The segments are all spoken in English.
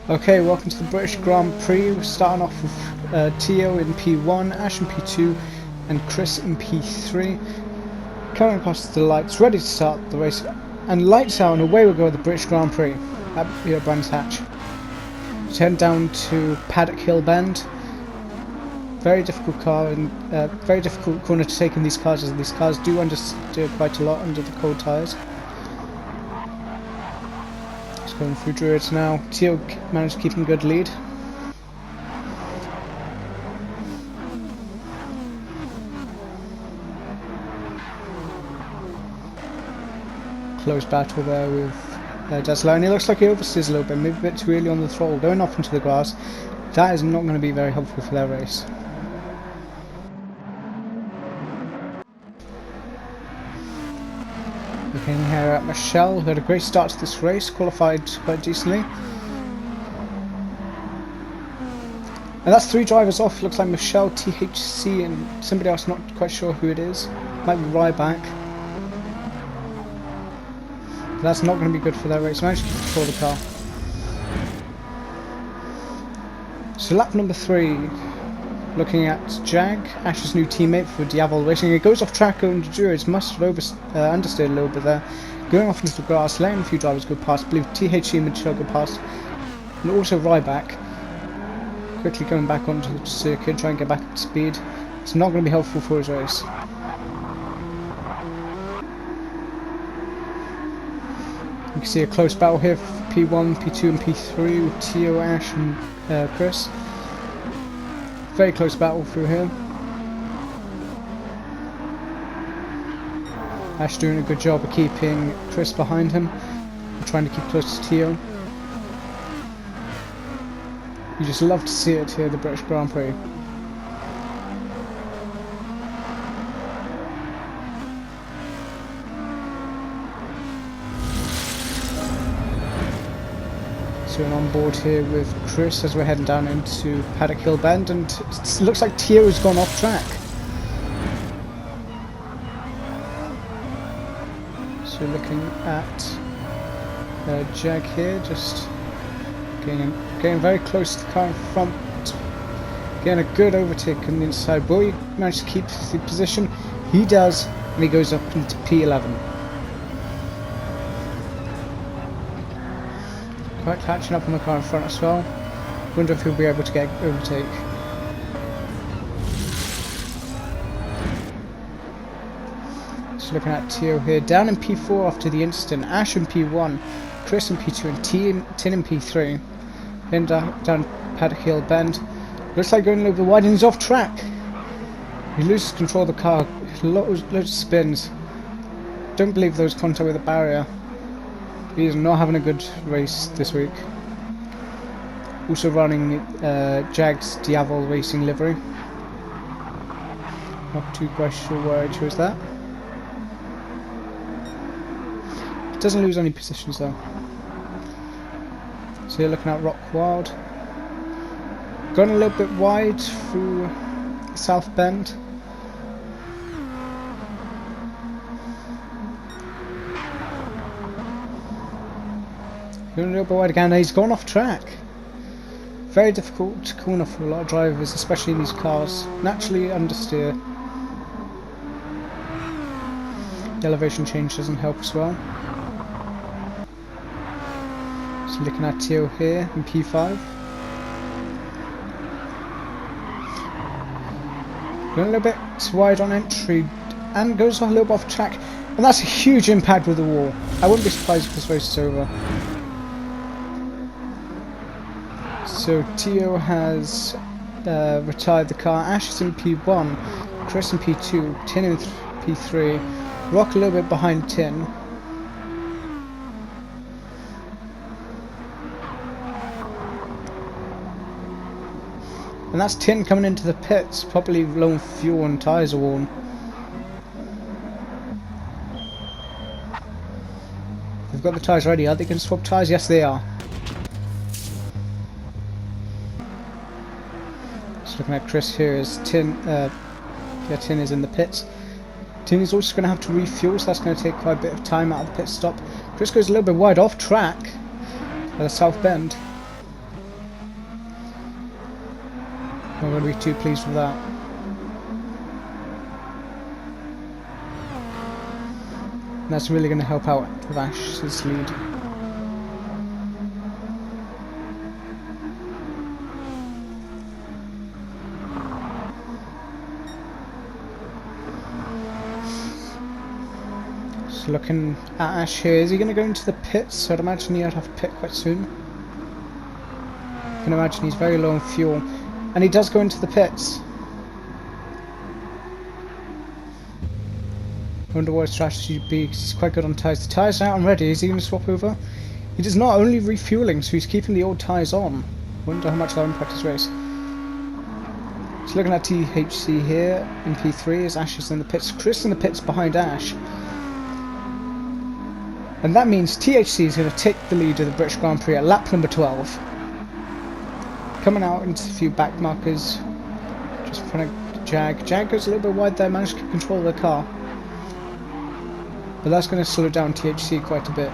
Okay, welcome to the British Grand Prix. We're starting off with Tio in P1, Ash in P2, and Chris in P3. Coming past the lights, ready to start the race. And lights out, and away we go with the British Grand Prix at Brands Hatch. Let's head down to Paddock Hill Bend. Very difficult car, and very difficult corner to take in these cars, as these cars do understeer quite a lot under the cold tyres. Going through Druids now. Tio managed to keep him good lead. Close battle there with Desla, and he looks like he oversteers a little bit, maybe a bit too early on the throttle, going off into the grass. That is not going to be very helpful for their race. Looking here at Michelle, who had a great start to this race, qualified quite decently. And that's 3 drivers off. Looks like Michelle, THC, and somebody else, not quite sure who it is. Might be Ryback. But that's not going to be good for their race. Managed to control the car. So lap number 3. Looking at Jag, Ash's new teammate for Diavol Racing. It goes off track going to Druids, must have understeered a little bit there. Going off into the grass, letting a few drivers go past. I believe THC and Michelle go past. And also Ryback. Quickly going back onto the circuit, trying to get back up to speed. It's not going to be helpful for his race. You can see a close battle here for P1, P2 and P3 with Tio, Ash and Chris. Very close battle through here. Ash doing a good job of keeping Chris behind him, trying to keep close to Tio. You just love to see it here at the British Grand Prix. So we're on board here with Chris as we're heading down into Paddock Hill Bend, and it looks like Tio has gone off track. So looking at Jag here, just getting very close to the car in front, getting a good overtake on the inside. Will he manage to keep the position? He does, and he goes up into P11. Quite catching up on the car in front as well. Wonder if he'll be able to get overtake. Just looking at Tio here, down in P4 after the incident. Ash in P1, Chris in P2, and Tin in P3. Then down Paddock Hill Bend. Looks like going a little bit wide, and he's off track. He loses control of the car. Loads of spins. Don't believe there was contact with the barrier. He is not having a good race this week. Also running Jag's Diavol Racing livery. Not too quite sure where I chose that. Doesn't lose any positions though. So you're looking at Rock Wild. Going a little bit wide through South Bend. Going a little bit wide again, he's gone off track. Very difficult corner for a lot of drivers, especially in these cars. Naturally understeer. The elevation change doesn't help as well. So looking at Tio here in P5. Going a little bit wide on entry and goes a little bit off track. And that's a huge impact with the wall. I wouldn't be surprised if this race is over. So Tio has retired the car. Ash is in P1, Chris in P2, Tin in P3, Rock a little bit behind Tin. And that's Tin coming into the pits, probably low on fuel and tyres are worn. They've got the tyres ready. Are they going to swap tyres? Yes, they are. Looking at Chris here as Tin is in the pits. Tin is also going to have to refuel, so that's going to take quite a bit of time out of the pit stop. Chris goes a little bit wide off track at the South Bend. Not going to be too pleased with that. And that's really going to help out with Ash's lead. Just looking at Ash here. Is he going to go into the pits? I'd imagine he'd have to pit quite soon. I can imagine he's very low on fuel. And he does go into the pits. I wonder what his strategy would be, because he's quite good on tyres. The tyres are out and ready. Is he going to swap over? He does not, only refueling, so he's keeping the old tyres on. Wonder how much that'll impact his race. Just looking at THC here in P3 as Ash is in the pits. Chris in the pits behind Ash. And that means THC is going to take the lead of the British Grand Prix at lap number 12. Coming out into a few back markers. Just in front of Jag. Jag goes a little bit wide there, managed to keep control of the car. But that's going to slow down THC quite a bit.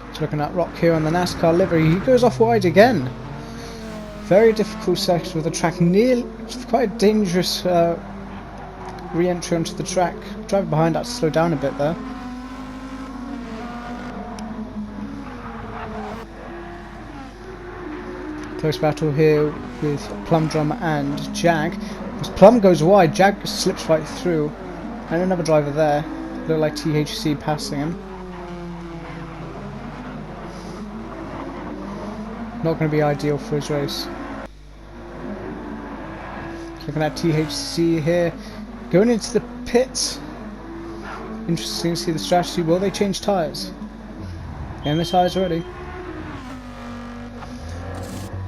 Just looking at Rock here on the NASCAR livery. He goes off wide again. Very difficult section of the track. It's quite a dangerous re-entry onto the track. Driver behind had to slow down a bit there. Close battle here with Plumdrum and Jag. As Plum goes wide, Jag slips right through. And another driver there. Look like THC passing him. Not going to be ideal for his race. Looking at THC here. Going into the pits. Interesting to see the strategy. Will they change tyres? Getting the tyres ready.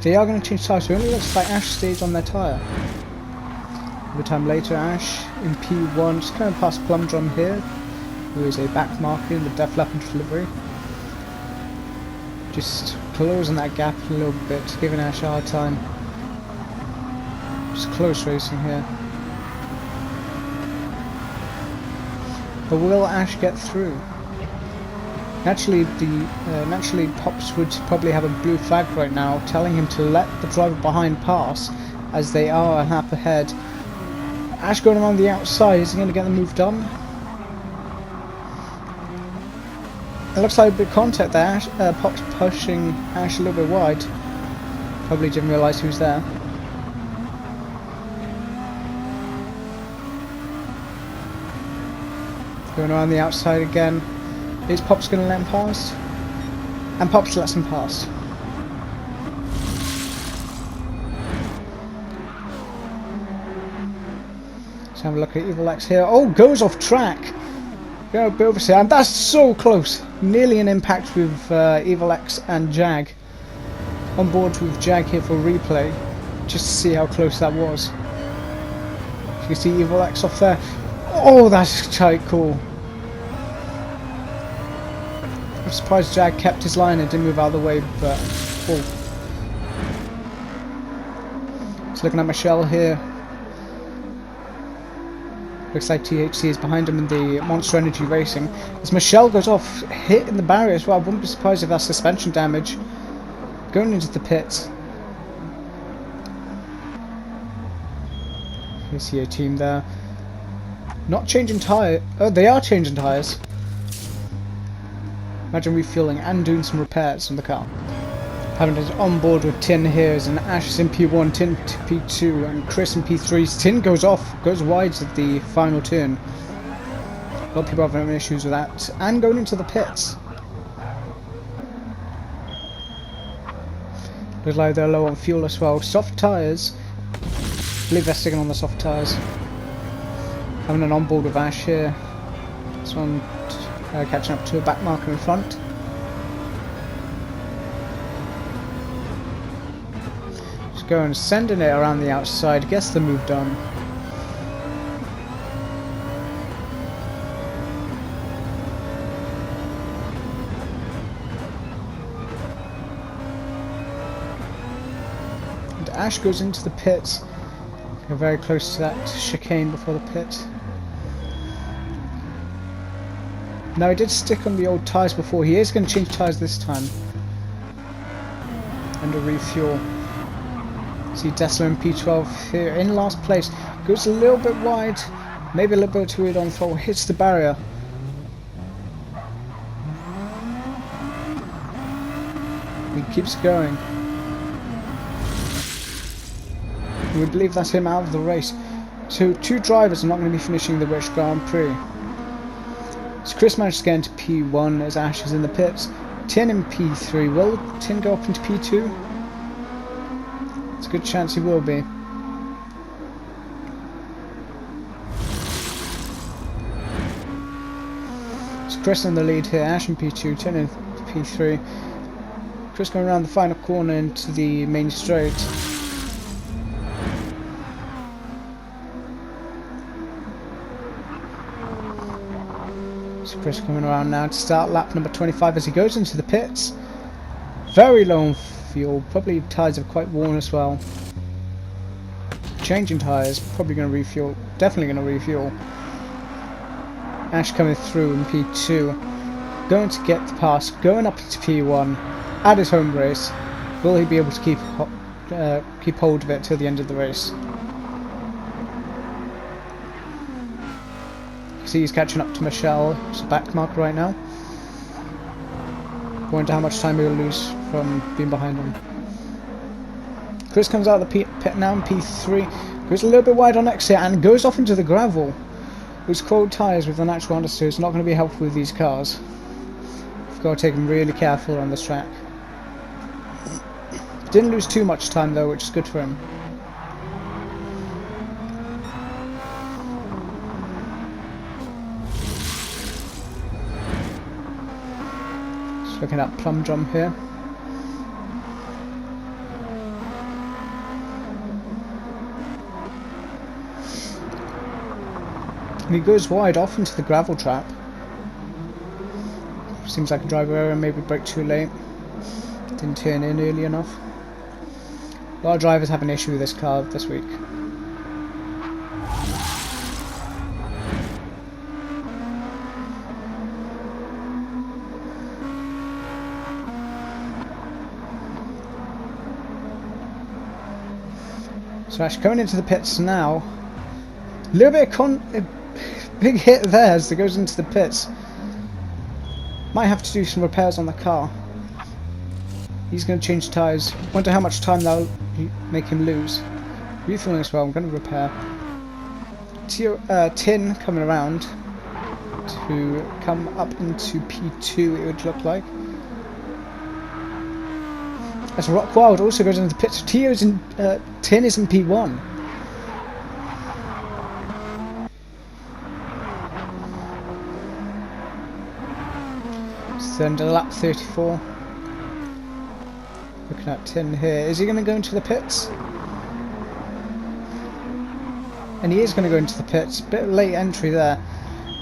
They are going to change tyres, so it only looks like Ash stays on their tyre. A bit time later, Ash in P1, just kind of past Plumdrum here, who is a back marker in the Def Leppard delivery. Just closing that gap a little bit, giving Ash a hard time. Just close racing here. But will Ash get through? Naturally, Pops would probably have a blue flag right now, telling him to let the driver behind pass, as they are a lap ahead. Ash going around the outside, is he going to get the move done? It looks like a bit of contact there. Pops pushing Ash a little bit wide. Probably didn't realise he was there. Going around the outside again. Is Pops going to let him pass? And Pops lets him pass. Let's have a look at Evil X here. Oh, goes off track! Go oversteer, and that's so close! Nearly an impact with Evil X and Jag. On board with Jag here for replay, just to see how close that was. You can see Evil X off there. Oh, that's quite cool. I'm surprised Jag kept his line and didn't move out of the way, but oh. Just looking at Michelle here. Looks like THC is behind him in the Monster Energy Racing. As Michelle goes off, hit in the barrier as well. I wouldn't be surprised if that's suspension damage. Going into the pits. You see a team there. Not changing tyre. Oh, they are changing tyres. Imagine refueling and doing some repairs on the car. Having it on board with Tin here is an Ash is in P1, Tin P2, and Chris in P3. Tin goes off, goes wide at the final turn. A lot of people having issues with that. And going into the pits. Looks like they're low on fuel as well. Soft tyres. I believe they're sticking on the soft tyres. Having an on board with Ash here. This one catching up to a back marker in front. Just going, sending it around the outside, gets the move done. And Ash goes into the pits. We're very close to that chicane before the pit. Now he did stick on the old tyres before. He is going to change tyres this time. And a refuel. See Tesla in P12 here in last place. Goes a little bit wide. Maybe a little bit too wide on throttle. Hits the barrier. He keeps going. We believe that's him out of the race. So 2 drivers are not going to be finishing the British Grand Prix. So Chris managed to get into P1 as Ash is in the pits. Tin in P3. Will Tin go up into P2? It's a good chance he will be. So Chris in the lead here. Ash in P2. Tin in P3. Chris going around the final corner into the main straight. So Chris coming around now to start lap number 25 as he goes into the pits. Very low on fuel. Probably tyres are quite worn as well. Changing tyres. Probably going to refuel. Definitely going to refuel. Ash coming through in P2. Going to get the pass. Going up into P1. At his home race, will he be able to keep hold of it till the end of the race? See, he's catching up to Michelle. It's a back mark right now. Wonder how much time he'll lose from being behind him. Chris comes out of the pit now in P3. Goes a little bit wide on exit and goes off into the gravel. Those cold tyres with the natural understeer is not going to be helpful with these cars. You've got to take them really careful on this track. Didn't lose too much time though, which is good for him. Just looking at Plum Drum here. And he goes wide off into the gravel trap. Seems like a driver error, maybe brake too late. Didn't turn in early enough. A lot of drivers have an issue with this car this week. So Ash coming into the pits now. A little bit of big hit there as it goes into the pits. Might have to do some repairs on the car. He's going to change tyres. Wonder how much time that'll make him lose. Refueling as well. I'm going to repair. Tin coming around to come up into P2, it would look like. As Rock Wild also goes into the pits. Tin is in P1. So into lap 34. Looking at Tin here. Is he going to go into the pits? And he is going to go into the pits. Bit of late entry there.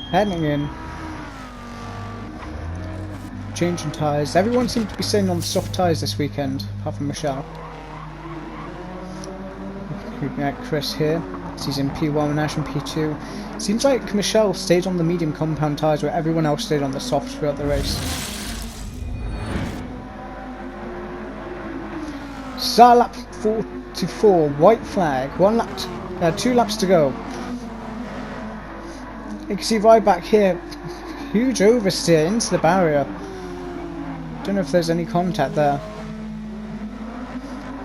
Heading in. Changing tyres. Everyone seems to be staying on the soft tyres this weekend, apart from Michelle. Looking at Chris here. He's in P1 and Ash in P2. Seems like Michelle stayed on the medium compound tyres where everyone else stayed on the soft throughout the race. Start lap 44, white flag, 2 laps to go. You can see right back here, huge oversteer into the barrier. Don't know if there's any contact there.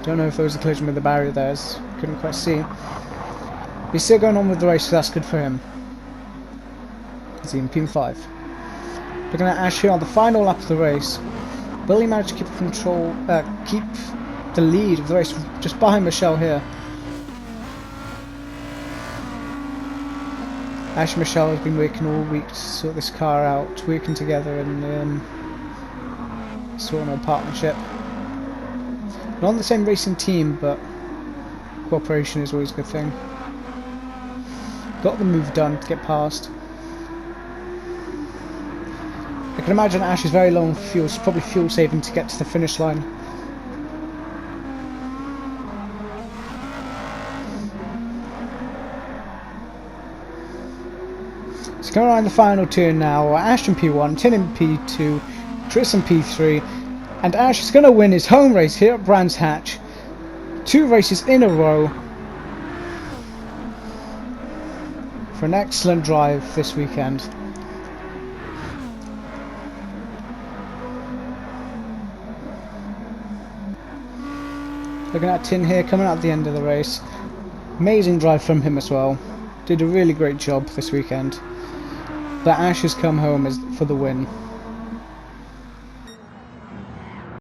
Don't know if there was a collision with the barrier there, as couldn't quite see. But he's still going on with the race, so that's good for him. He's in P5. Looking at Ash here on the final lap of the race. Will he manage to keep the lead of the race just behind Michelle here? Ash and Michelle have been working all week to sort this car out, working together and sorting a partnership. Not on the same racing team, but cooperation is always a good thing. Got the move done to get past. I can imagine Ash is very low on fuel, so probably fuel saving to get to the finish line. It's going around the final turn now. Ash in P1, Tin in P2, Chris in P3, and Ash is going to win his home race here at Brands Hatch. 2 races in a row for an excellent drive this weekend. Looking at Tin here, coming out at the end of the race. Amazing drive from him as well. Did a really great job this weekend. But Ash has come home for the win.